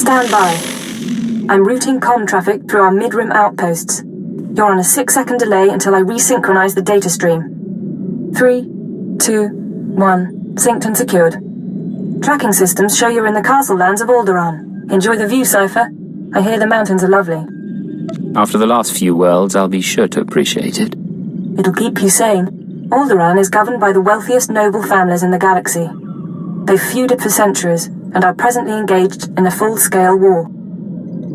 Stand by. I'm routing comm traffic through our mid-rim outposts. You're on a 6-second delay until I resynchronize the data stream. 3, 2, 1. Synced and secured. Tracking systems show you're in the castle lands of Alderaan. Enjoy the view, Cypher. I hear the mountains are lovely. After the last few worlds, I'll be sure to appreciate it. It'll keep you sane. Alderaan is governed by the wealthiest noble families in the galaxy. They've feuded for centuries and are presently engaged in a full-scale war.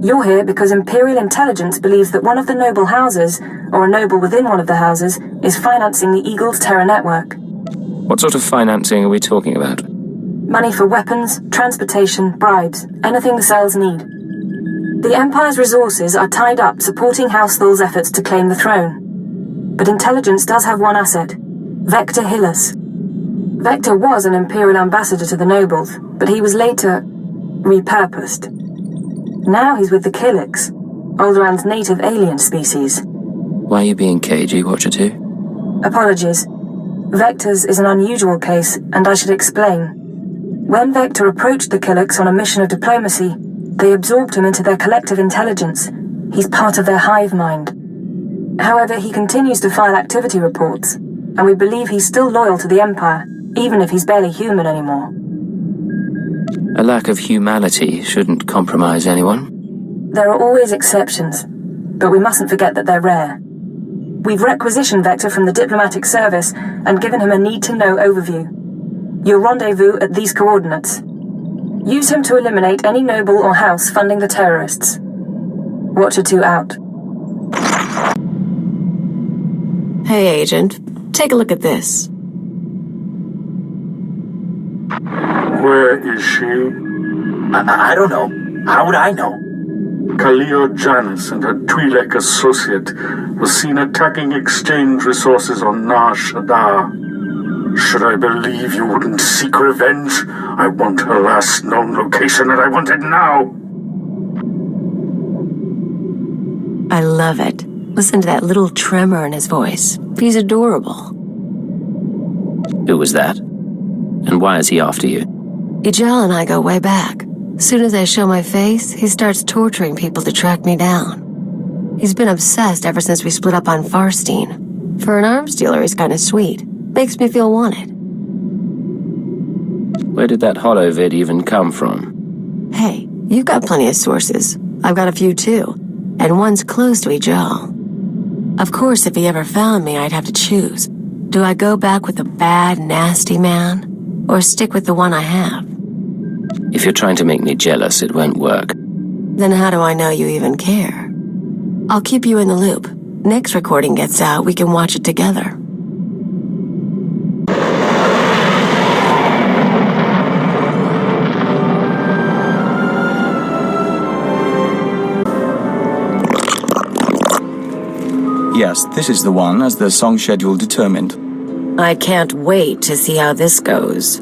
You're here because Imperial intelligence believes that one of the noble houses, or a noble within one of the houses, is financing the Eagle's Terra network. What sort of financing are we talking about? Money for weapons, transportation, bribes, anything the cells need. The Empire's resources are tied up supporting House Thul's efforts to claim the throne. But intelligence does have one asset, Vector Hillis. Vector was an Imperial ambassador to the nobles, but he was later repurposed. Now he's with the Killiks, Alderaan's native alien species. Why are you being cagey, Watcher 2? Apologies. Vector's is an unusual case, and I should explain. When Vector approached the Killiks on a mission of diplomacy, they absorbed him into their collective intelligence. He's part of their hive mind. However, he continues to file activity reports, and we believe he's still loyal to the Empire, even if he's barely human anymore. A lack of humanity shouldn't compromise anyone. There are always exceptions, but we mustn't forget that they're rare. We've requisitioned Vector from the diplomatic service and given him a need-to-know overview. You'll rendezvous at these coordinates. Use him to eliminate any noble or house funding the terrorists. Watcher 2 out. Hey, Agent. Take a look at this. Where is she? I don't know. How would I know? Khalil Janus and her Twi'lek associate was seen attacking exchange resources on Nar Shaddaa. Should I believe you wouldn't seek revenge? I want her last known location and I want it now! I love it. Listen to that little tremor in his voice. He's adorable. Who was that? And why is he after you? Ijal and I go way back. Soon as I show my face, he starts torturing people to track me down. He's been obsessed ever since we split up on Farstein. For an arms dealer, he's kinda sweet. Makes me feel wanted. Where did that holo vid even come from? Hey, you've got plenty of sources. I've got a few too. And one's close to Ijal. Of course, if he ever found me, I'd have to choose. Do I go back with the bad, nasty man? Or stick with the one I have? If you're trying to make me jealous, it won't work. Then how do I know you even care? I'll keep you in the loop. Next recording gets out, we can watch it together. Yes, this is the one, as the song schedule determined. I can't wait to see how this goes.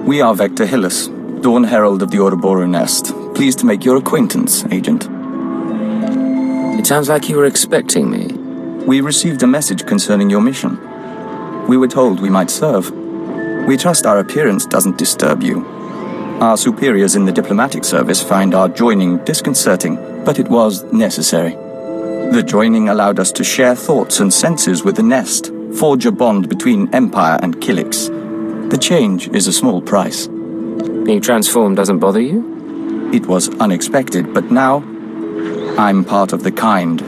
We are Vector Hillis, Dawn Herald of the Ouroboros Nest. Pleased to make your acquaintance, Agent. It sounds like you were expecting me. We received a message concerning your mission. We were told we might serve. We trust our appearance doesn't disturb you. Our superiors in the diplomatic service find our joining disconcerting, but it was necessary. The joining allowed us to share thoughts and senses with the Nest, forge a bond between Empire and Killiks. The change is a small price. Being transformed doesn't bother you? It was unexpected, but now I'm part of the kind.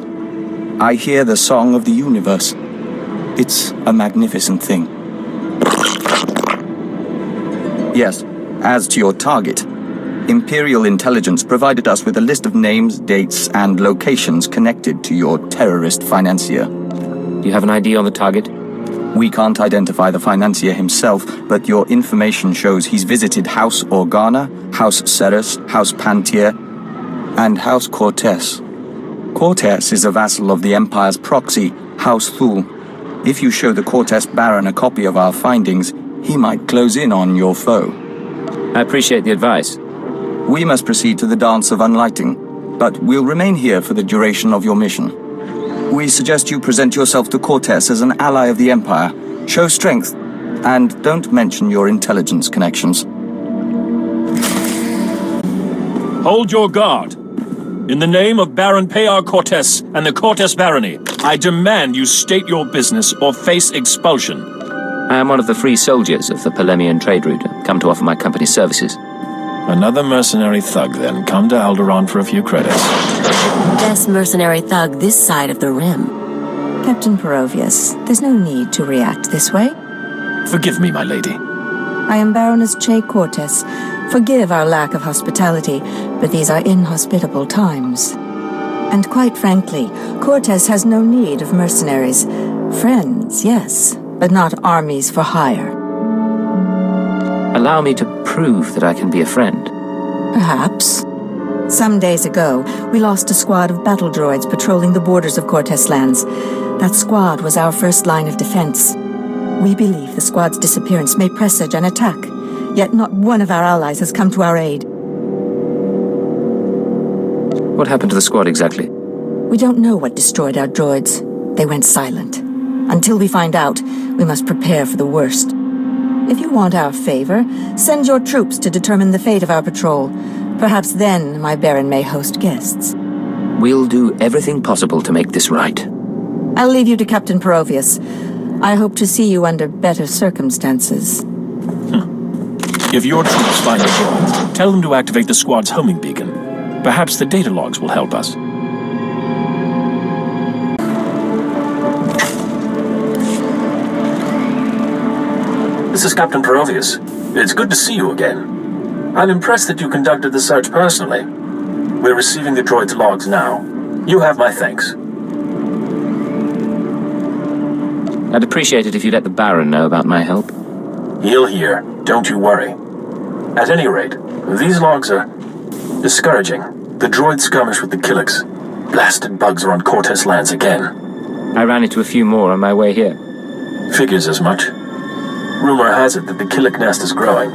I hear the song of the universe. It's a magnificent thing. Yes, as to your target, Imperial intelligence provided us with a list of names, dates, and locations connected to your terrorist financier. Do you have an ID on the target? We can't identify the financier himself, but your information shows he's visited House Organa, House Ceres, House Pantier, and House Cortez. Cortez is a vassal of the Empire's proxy, House Thul. If you show the Cortez Baron a copy of our findings, he might close in on your foe. I appreciate the advice. We must proceed to the Dance of Unlighting, but we'll remain here for the duration of your mission. We suggest you present yourself to Cortez as an ally of the Empire, show strength, and don't mention your intelligence connections. Hold your guard. In the name of Baron Pear Cortes and the Cortes Barony, I demand you state your business or face expulsion. I am one of the free soldiers of the Polemian trade route, come to offer my company's services. Another mercenary thug, then. Come to Alderaan for a few credits. Best mercenary thug this side of the rim. Captain Perovius, there's no need to react this way. Forgive me, my lady. I am Baroness Che Cortes. Forgive our lack of hospitality, but these are inhospitable times. And quite frankly, Cortes has no need of mercenaries. Friends, yes, but not armies for hire. Allow me to prove that I can be a friend. Perhaps. Some days ago, we lost a squad of battle droids patrolling the borders of Cortes lands. That squad was our first line of defense. We believe the squad's disappearance may presage an attack, yet not one of our allies has come to our aid. What happened to the squad exactly? We don't know what destroyed our droids. They went silent. Until we find out, we must prepare for the worst. If you want our favor, send your troops to determine the fate of our patrol. Perhaps then my Baron may host guests. We'll do everything possible to make this right. I'll leave you to Captain Perovius. I hope to see you under better circumstances. If your troops find the droids, tell them to activate the squad's homing beacon. Perhaps the data logs will help us. This is Captain Perovius. It's good to see you again. I'm impressed that you conducted the search personally. We're receiving the droid's logs now. You have my thanks. I'd appreciate it if you let the Baron know about my help. He'll hear. Don't you worry. At any rate, these logs are discouraging. The droid skirmish with the Killiks. Blasted bugs are on Cortes lands again. I ran into a few more on my way here. Figures as much. Rumor has it that the Killik nest is growing.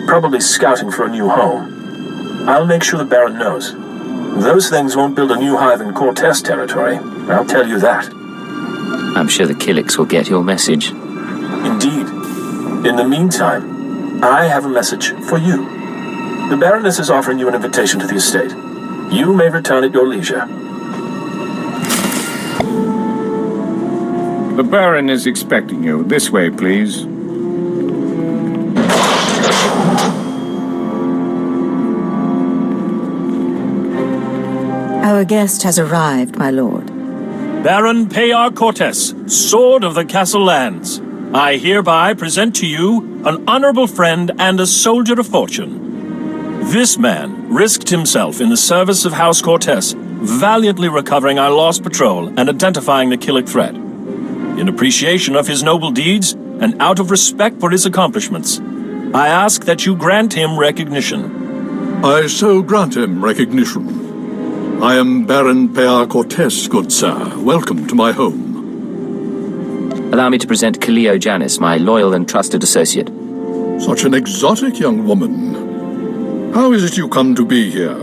Probably scouting for a new home. I'll make sure the Baron knows. Those things won't build a new hive in Cortes territory. I'll tell you that. I'm sure the Killiks will get your message. Indeed. In the meantime, I have a message for you. The Baroness is offering you an invitation to the estate. You may return at your leisure. The Baron is expecting you. This way, please. Our guest has arrived, my lord. Baron Pear Cortes, Sword of the Castle Lands. I hereby present to you an honorable friend and a soldier of fortune. This man risked himself in the service of House Cortes, valiantly recovering our lost patrol and identifying the Killik threat. In appreciation of his noble deeds and out of respect for his accomplishments, I ask that you grant him recognition. I so grant him recognition. I am Baron Pear Cortes, good sir. Welcome to my home. Allow me to present Kaleo Janis, my loyal and trusted associate. Such an exotic young woman. How is it you come to be here?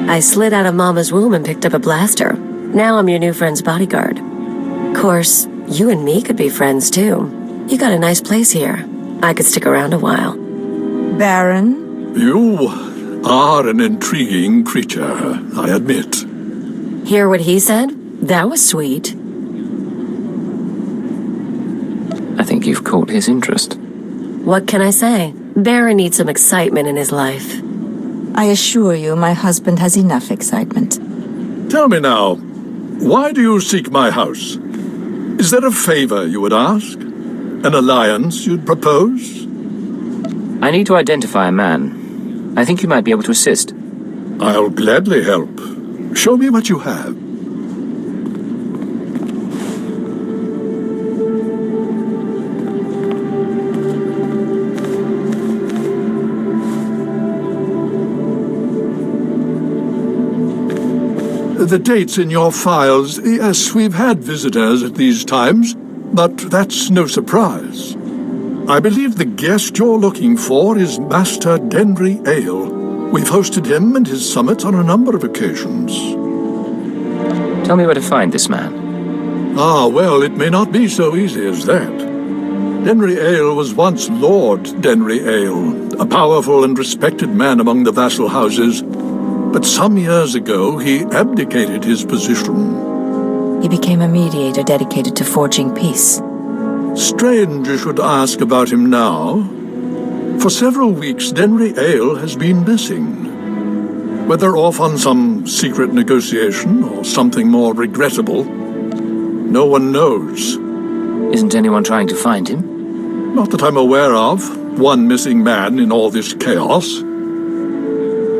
I slid out of Mama's womb and picked up a blaster. Now I'm your new friend's bodyguard. Of course, you and me could be friends, too. You got a nice place here. I could stick around a while. Baron? You are an intriguing creature, I admit. Hear what he said? That was sweet. I think you've caught his interest. What can I say? Baron needs some excitement in his life. I assure you my husband has enough excitement. Tell me now, why do you seek my house? Is there a favor you would ask? An alliance you'd propose? I need to identify a man. I think you might be able to assist. I'll gladly help. Show me what you have. The dates in your files, yes, we've had visitors at these times, but that's no surprise. I believe the guest you're looking for is Master Denry Ale. We've hosted him and his summits on a number of occasions. Tell me where to find this man. Ah, well, it may not be so easy as that. Denry Ale was once Lord Denry Ale, a powerful and respected man among the vassal houses, but some years ago he abdicated his position. He became a mediator dedicated to forging peace. Strange you should ask about him now. For several weeks, Denry Ale has been missing. Whether off on some secret negotiation or something more regrettable, no one knows. Isn't anyone trying to find him? Not that I'm aware of. One missing man in all this chaos.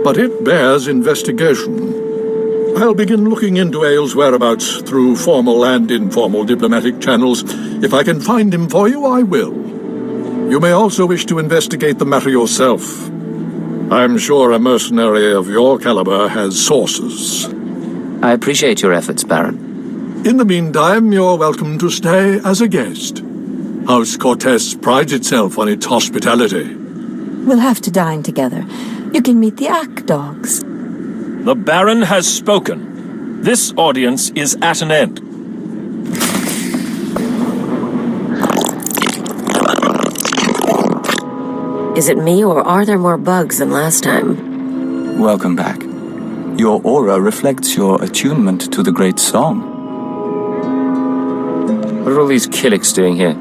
But it bears investigation. I'll begin looking into Ale's whereabouts through formal and informal diplomatic channels. If I can find him for you, I will. You may also wish to investigate the matter yourself. I'm sure a mercenary of your caliber has sources. I appreciate your efforts, Baron. In the meantime, you're welcome to stay as a guest. House Cortez prides itself on its hospitality. We'll have to dine together. You can meet the Ack dogs. The Baron has spoken. This audience is at an end. Is it me, or are there more bugs than last time? Welcome back. Your aura reflects your attunement to the great song. What are all these Killiks doing here?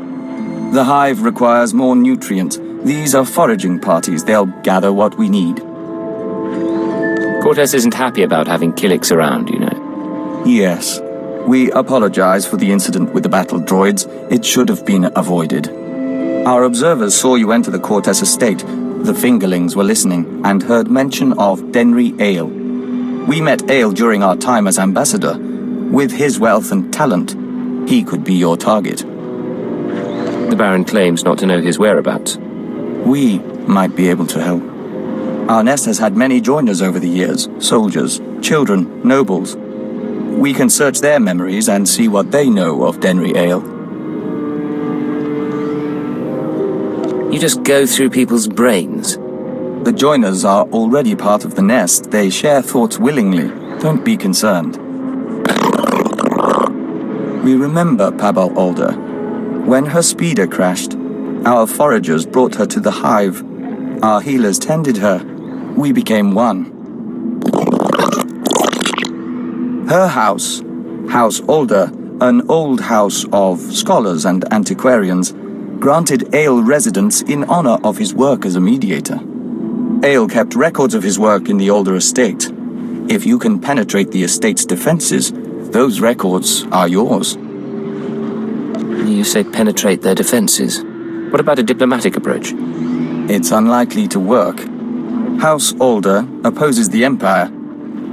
The hive requires more nutrients. These are foraging parties. They'll gather what we need. Cortez isn't happy about having Killiks around, you know. Yes. We apologize for the incident with the battle droids. It should have been avoided. Our observers saw you enter the Cortez estate. The fingerlings were listening and heard mention of Denry Ale. We met Ale during our time as ambassador. With his wealth and talent, he could be your target. The Baron claims not to know his whereabouts. We might be able to help. Our nest has had many joiners over the years. Soldiers, children, nobles. We can search their memories and see what they know of Denry Ale. You just go through people's brains. The joiners are already part of the nest. They share thoughts willingly. Don't be concerned. We remember Pabal Alder. When her speeder crashed, our foragers brought her to the hive. Our healers tended her. We became one. Her house, House Alder, an old house of scholars and antiquarians, granted Ale residence in honor of his work as a mediator. Ale kept records of his work in the Alder estate. If you can penetrate the estate's defenses, those records are yours. You say penetrate their defenses. What about a diplomatic approach? It's unlikely to work. House Alder opposes the Empire,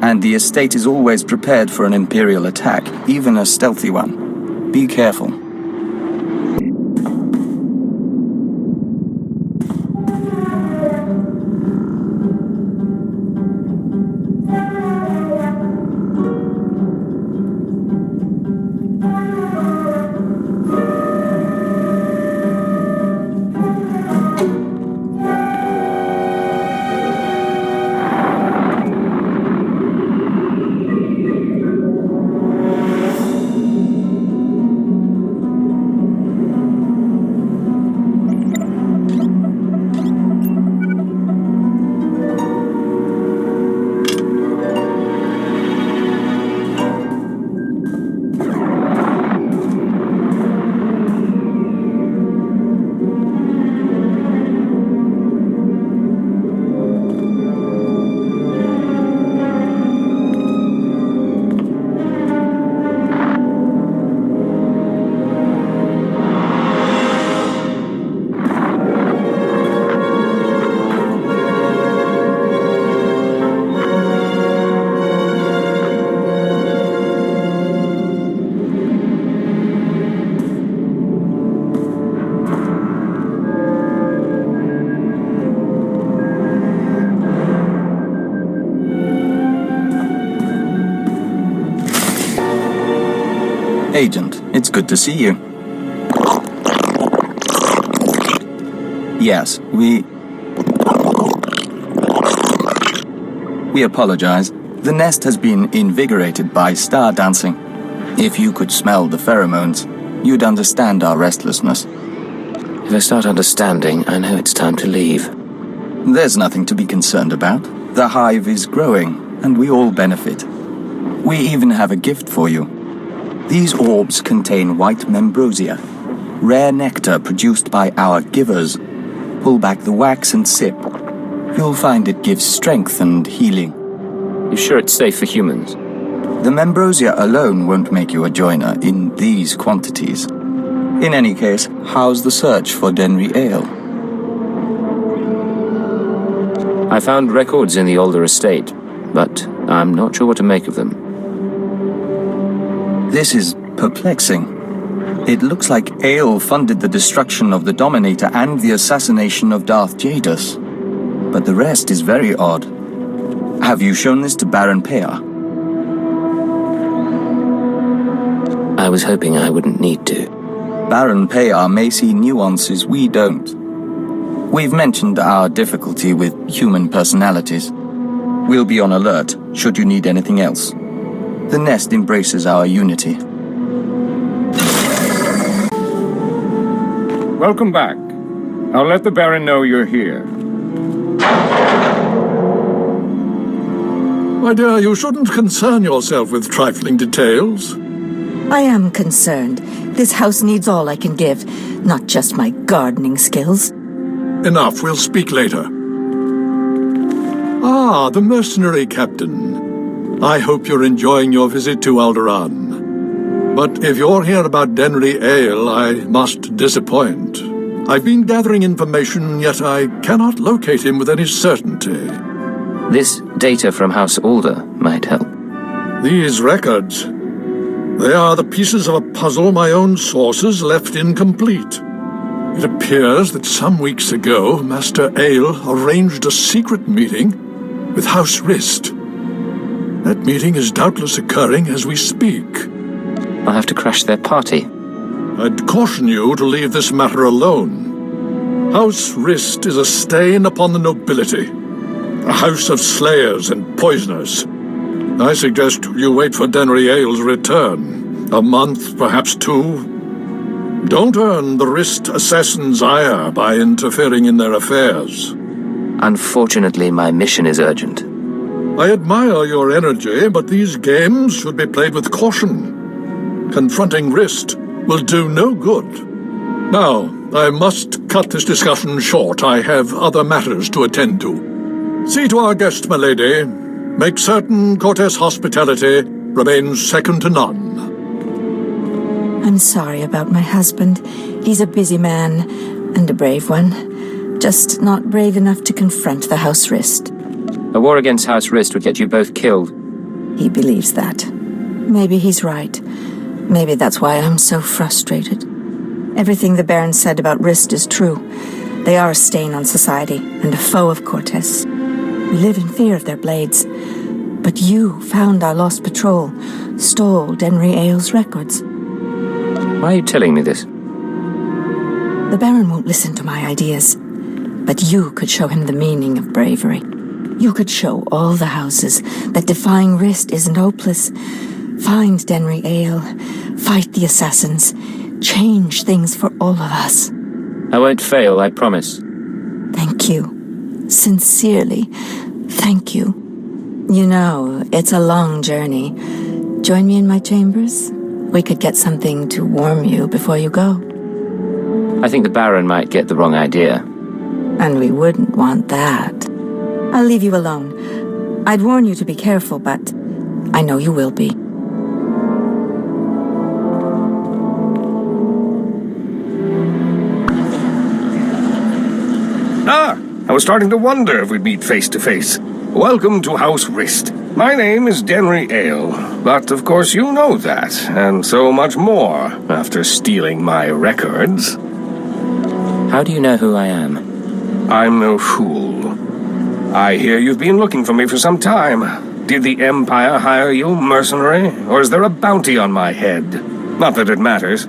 and the estate is always prepared for an Imperial attack, even a stealthy one. Be careful. Agent, it's good to see you. Yes, we apologize. The nest has been invigorated by star dancing. If you could smell the pheromones, you'd understand our restlessness. If I start understanding, I know it's time to leave. There's nothing to be concerned about. The hive is growing, and we all benefit. We even have a gift for you. These orbs contain white membrosia, rare nectar produced by our givers. Pull back the wax and sip. You'll find it gives strength and healing. You sure it's safe for humans? The membrosia alone won't make you a joiner in these quantities. In any case, how's the search for Denry Ale? I found records in the older estate, but I'm not sure what to make of them. This is perplexing. It looks like Ale funded the destruction of the Dominator and the assassination of Darth Jadus. But the rest is very odd. Have you shown this to Baron Pear? I was hoping I wouldn't need to. Baron Pear may see nuances we don't. We've mentioned our difficulty with human personalities. We'll be on alert should you need anything else. The nest embraces our unity. Welcome back. I'll let the Baron know you're here. My dear, you shouldn't concern yourself with trifling details. I am concerned. This house needs all I can give, not just my gardening skills. Enough, we'll speak later. Ah, the mercenary captain. I hope you're enjoying your visit to Alderaan. But if you're here about Denry Ale, I must disappoint. I've been gathering information, yet I cannot locate him with any certainty. This data from House Alder might help. These records, they are the pieces of a puzzle my own sources left incomplete. It appears that some weeks ago, Master Ale arranged a secret meeting with House Rist. That meeting is doubtless occurring as we speak. I'll have to crash their party. I'd caution you to leave this matter alone. House Rist is a stain upon the nobility. A house of slayers and poisoners. I suggest you wait for Denry Ale's return. A month, perhaps 2. Don't earn the Rist assassins' ire by interfering in their affairs. Unfortunately, my mission is urgent. I admire your energy, but these games should be played with caution. Confronting Rist will do no good. Now, I must cut this discussion short. I have other matters to attend to. See to our guest, my lady. Make certain Cortes hospitality remains second to none. I'm sorry about my husband. He's a busy man, and a brave one. Just not brave enough to confront the House Rist. A war against House Rist would get you both killed. He believes that. Maybe he's right. Maybe that's why I'm so frustrated. Everything the Baron said about Rist is true. They are a stain on society, and a foe of Cortes. We live in fear of their blades. But you found our lost patrol, stole Denry Ale's records. Why are you telling me this? The Baron won't listen to my ideas. But you could show him the meaning of bravery. You could show all the houses that defying Rist isn't hopeless. Find Denry Ale, fight the assassins, change things for all of us. I won't fail, I promise. Thank you. Sincerely, thank you. You know, it's a long journey. Join me in my chambers? We could get something to warm you before you go. I think the Baron might get the wrong idea. And we wouldn't want that. I'll leave you alone. I'd warn you to be careful, but I know you will be. I was starting to wonder if we'd meet face to face. Welcome to House Rist. My name is Denry Ale, but of course you know that, and so much more, after stealing my records. How do you know who I am? I'm no fool. I hear you've been looking for me for some time. Did the Empire hire you, mercenary, or is there a bounty on my head? Not that it matters.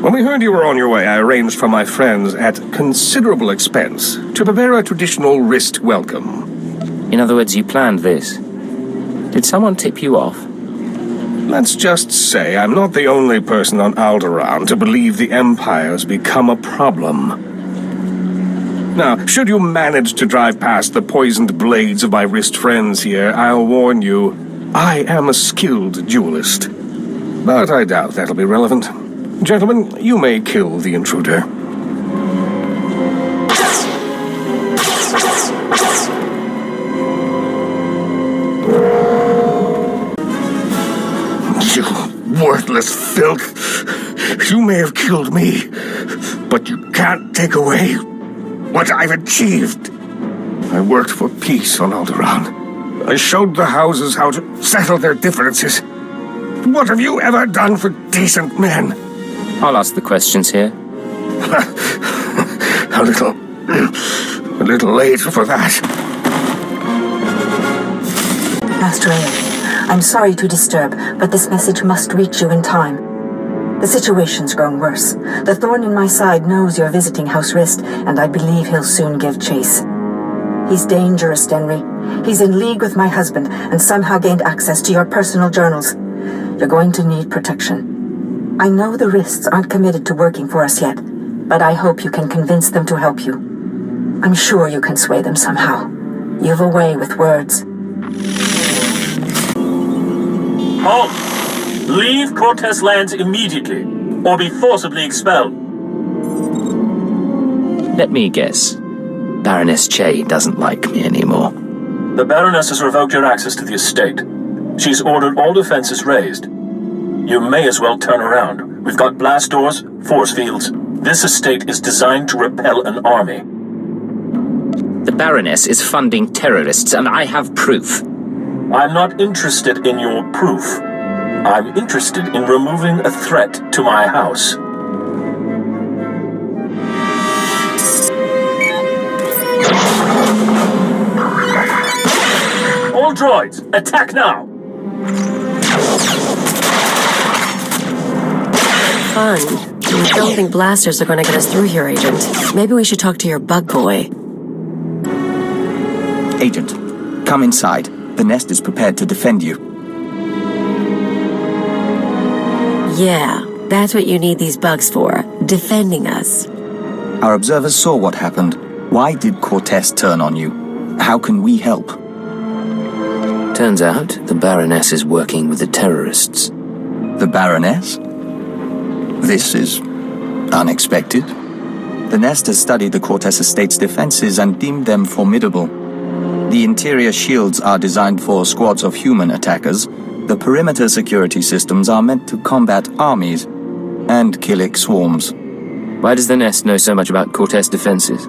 When we heard you were on your way, I arranged for my friends at considerable expense to prepare a traditional Rist welcome. In other words, you planned this. Did someone tip you off? Let's just say I'm not the only person on Alderaan to believe the Empire's become a problem. Now, should you manage to drive past the poisoned blades of my wrist friends here, I'll warn you, I am a skilled duelist. But I doubt that'll be relevant. Gentlemen, you may kill the intruder. You worthless filth! You may have killed me, but you can't take away what I've achieved. I worked for peace on Alderaan. I showed the houses how to settle their differences. What have you ever done for decent men? I'll ask the questions here. a little late for that. Master A, I'm sorry to disturb, but this message must reach you in time. The situation's grown worse. The thorn in my side knows you're visiting House Rist, and I believe he'll soon give chase. He's dangerous, Denry. He's in league with my husband, and somehow gained access to your personal journals. You're going to need protection. I know the Rists aren't committed to working for us yet, but I hope you can convince them to help you. I'm sure you can sway them somehow. You've a way with words. Halt! Leave Cortez lands immediately, or be forcibly expelled. Let me guess. Baroness Che doesn't like me anymore. The Baroness has revoked your access to the estate. She's ordered all defenses raised. You may as well turn around. We've got blast doors, force fields. This estate is designed to repel an army. The Baroness is funding terrorists, and I have proof. I'm not interested in your proof. I'm interested in removing a threat to my house. All droids, attack now! Fun. I don't think blasters are going to get us through here, Agent. Maybe we should talk to your bug boy. Agent, come inside. The nest is prepared to defend you. Yeah, that's what you need these bugs for. Defending us. Our observers saw what happened. Why did Cortez turn on you? How can we help? Turns out the Baroness is working with the terrorists. The Baroness? This is unexpected. The nest has studied the Cortez estate's defenses and deemed them formidable. The interior shields are designed for squads of human attackers. The perimeter security systems are meant to combat armies and Killik swarms. Why does the nest know so much about Cortez defenses?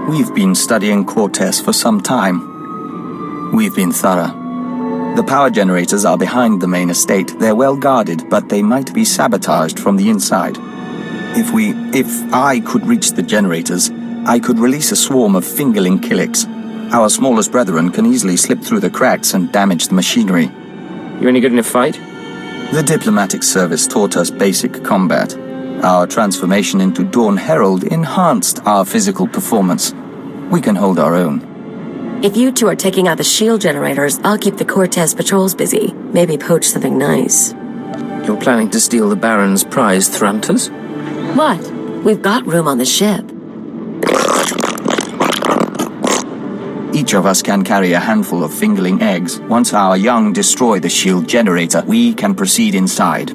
We've been studying Cortez for some time. We've been thorough. The power generators are behind the main estate. They're well guarded, but they might be sabotaged from the inside. If I could reach the generators, I could release a swarm of fingerling Killiks. Our smallest brethren can easily slip through the cracks and damage the machinery. You any good in a fight? The diplomatic service taught us basic combat. Our transformation into Dawn Herald enhanced our physical performance. We can hold our own. If you two are taking out the shield generators, I'll keep the Cortez patrols busy. Maybe poach something nice. You're planning to steal the Baron's prize Thrunters? What? We've got room on the ship. Each of us can carry a handful of fingerling eggs. Once our young destroy the shield generator, we can proceed inside.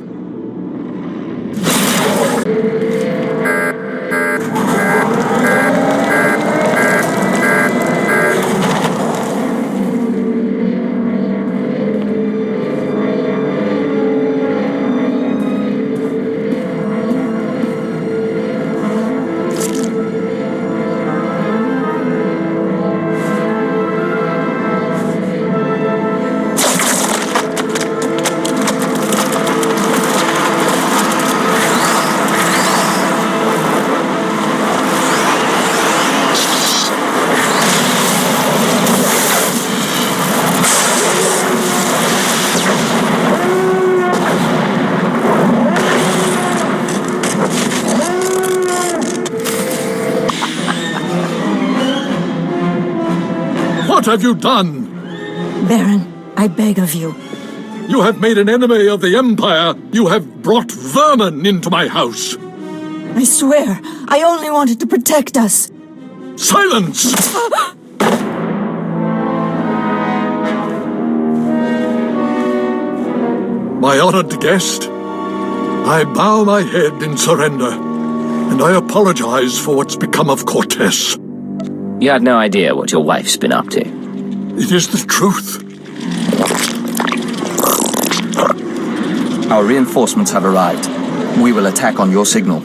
What have you done? Baron, I beg of you. You have made an enemy of the Empire. You have brought vermin into my house. I swear, I only wanted to protect us. Silence! My honored guest, I bow my head in surrender, and I apologize for what's become of Cortez. You had no idea what your wife's been up to. It is the truth. Our reinforcements have arrived. We will attack on your signal.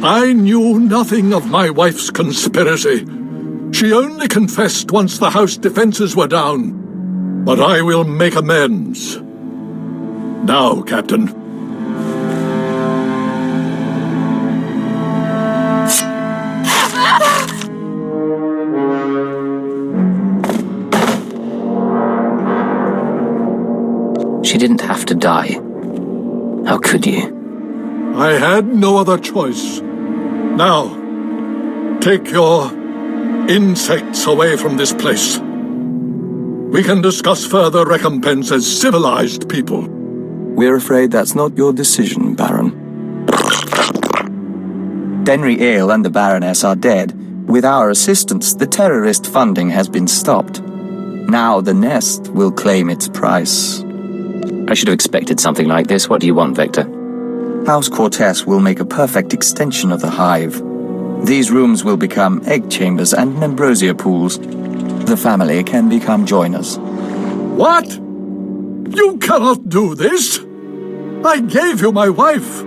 I knew nothing of my wife's conspiracy. She only confessed once the house defenses were down. But I will make amends. Now, Captain. She didn't have to die. How could you? I had no other choice. Now, take your insects away from this place. We can discuss further recompense as civilized people. We're afraid that's not your decision, Baron. Denry Ale and the Baroness are dead. With our assistance, the terrorist funding has been stopped. Now the nest will claim its price. I should have expected something like this. What do you want, Vector? House Cortez will make a perfect extension of the hive. These rooms will become egg chambers and ambrosia pools. The family can become joiners. What? You cannot do this! I gave you my wife!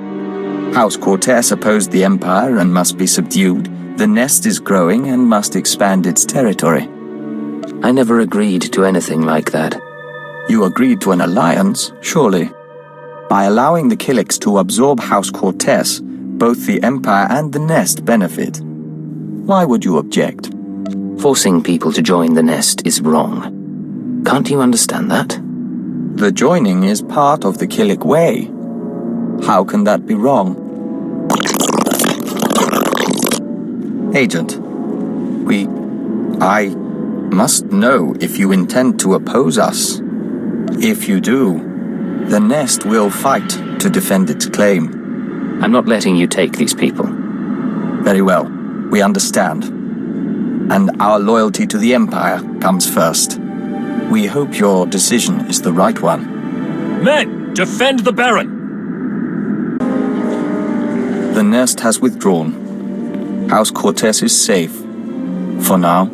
House Cortez opposed the Empire and must be subdued. The nest is growing and must expand its territory. I never agreed to anything like that. You agreed to an alliance, surely. By allowing the Killiks to absorb House Cortez, both the Empire and the Nest benefit. Why would you object? Forcing people to join the Nest is wrong. Can't you understand that? The joining is part of the Killik way. How can that be wrong? Agent, I must know if you intend to oppose us. If you do, the Nest will fight to defend its claim. I'm not letting you take these people. Very well, we understand. And our loyalty to the Empire comes first. We hope your decision is the right one. Men, defend the Baron! The Nest has withdrawn. House Cortez is safe. For now.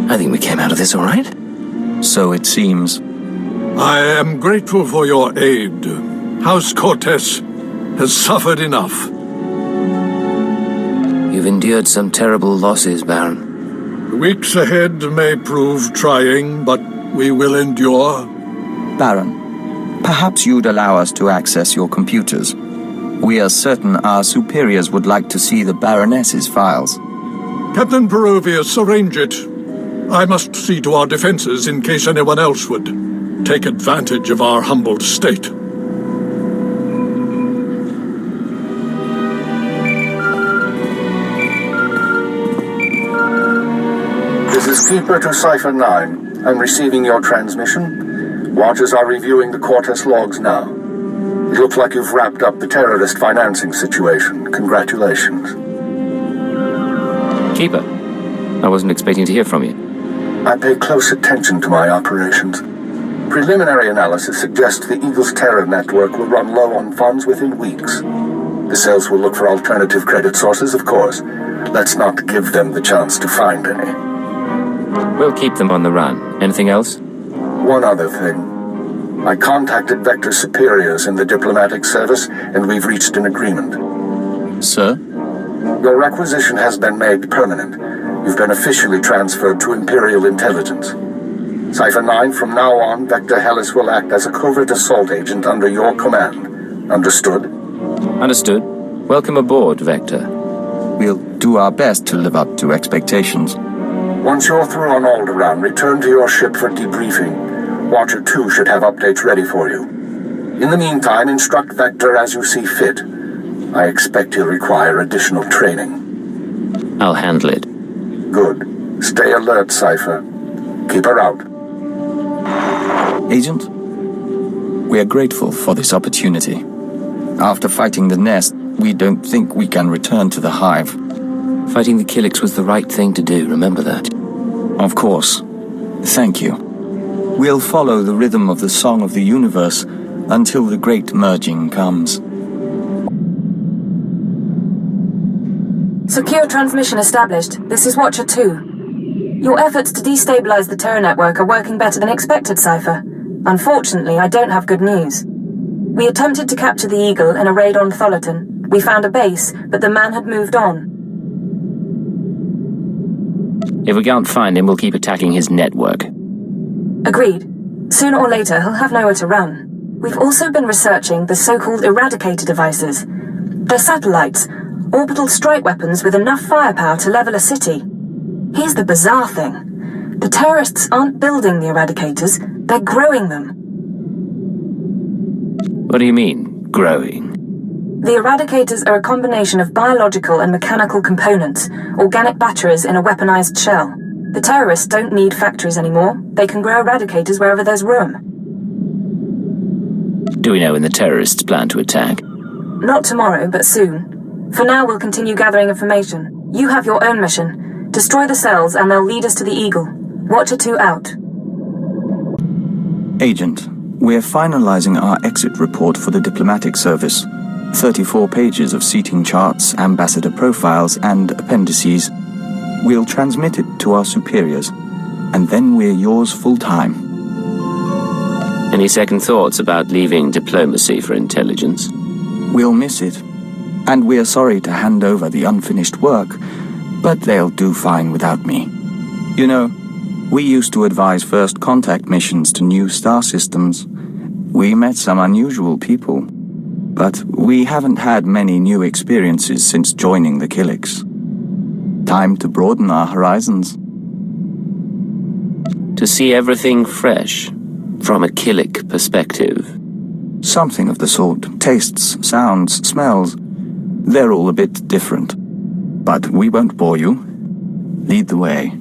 I think we came out of this all right. So it seems. I am grateful for your aid. House Cortez has suffered enough. You've endured some terrible losses, Baron. The weeks ahead may prove trying, but we will endure. Baron, perhaps you'd allow us to access your computers. We are certain our superiors would like to see the Baroness's files. Captain Perovius, arrange it. I must see to our defenses in case anyone else would take advantage of our humbled state. This is Keeper to Cipher 9. I'm receiving your transmission. Watchers are reviewing the Cortez logs now. It looks like you've wrapped up the terrorist financing situation. Congratulations. Keeper, I wasn't expecting to hear from you. I pay close attention to my operations. Preliminary analysis suggests the Eagle's terror network will run low on funds within weeks. The sales will look for alternative credit sources, of course. Let's not give them the chance to find any. We'll keep them on the run. Anything else? One other thing. I contacted Vector's superiors in the diplomatic service, and we've reached an agreement. Sir? Your requisition has been made permanent. You've been officially transferred to Imperial Intelligence. Cipher 9, from now on, Vector Hellis will act as a covert assault agent under your command. Understood? Understood. Welcome aboard, Vector. We'll do our best to live up to expectations. Once you're through on Alderaan, return to your ship for debriefing. Watcher 2 should have updates ready for you. In the meantime, instruct Vector as you see fit. I expect he'll require additional training. I'll handle it. Good. Stay alert, Cipher. Keep her out. Agent, we are grateful for this opportunity. After fighting the Nest, we don't think we can return to the Hive. Fighting the Killiks was the right thing to do, remember that. Of course. Thank you. We'll follow the rhythm of the Song of the Universe until the Great Merging comes. Secure transmission established. This is Watcher 2. Your efforts to destabilize the Terra network are working better than expected, Cypher. Unfortunately, I don't have good news. We attempted to capture the Eagle in a raid on Tholiton. We found a base, but the man had moved on. If we can't find him, we'll keep attacking his network. Agreed. Sooner or later, he'll have nowhere to run. We've also been researching the so-called Eradicator devices. They're satellites, orbital strike weapons with enough firepower to level a city. Here's the bizarre thing. The terrorists aren't building the Eradicators, they're growing them. What do you mean, growing? The Eradicators are a combination of biological and mechanical components, organic batteries in a weaponized shell. The terrorists don't need factories anymore. They can grow Eradicators wherever there's room. Do we know when the terrorists plan to attack? Not tomorrow, but soon. For now, we'll continue gathering information. You have your own mission. Destroy the cells and they'll lead us to the Eagle. Watcher 2 out. Agent, we're finalizing our exit report for the diplomatic service. 34 pages of seating charts, ambassador profiles, and appendices. We'll transmit it to our superiors, and then we're yours full-time. Any second thoughts about leaving diplomacy for intelligence? We'll miss it, and we're sorry to hand over the unfinished work, but they'll do fine without me. You know, we used to advise first contact missions to new star systems. We met some unusual people, but we haven't had many new experiences since joining the Killiks. Time to broaden our horizons. To see everything fresh, from a Killik perspective. Something of the sort. Tastes, sounds, smells. They're all a bit different. But we won't bore you. Lead the way.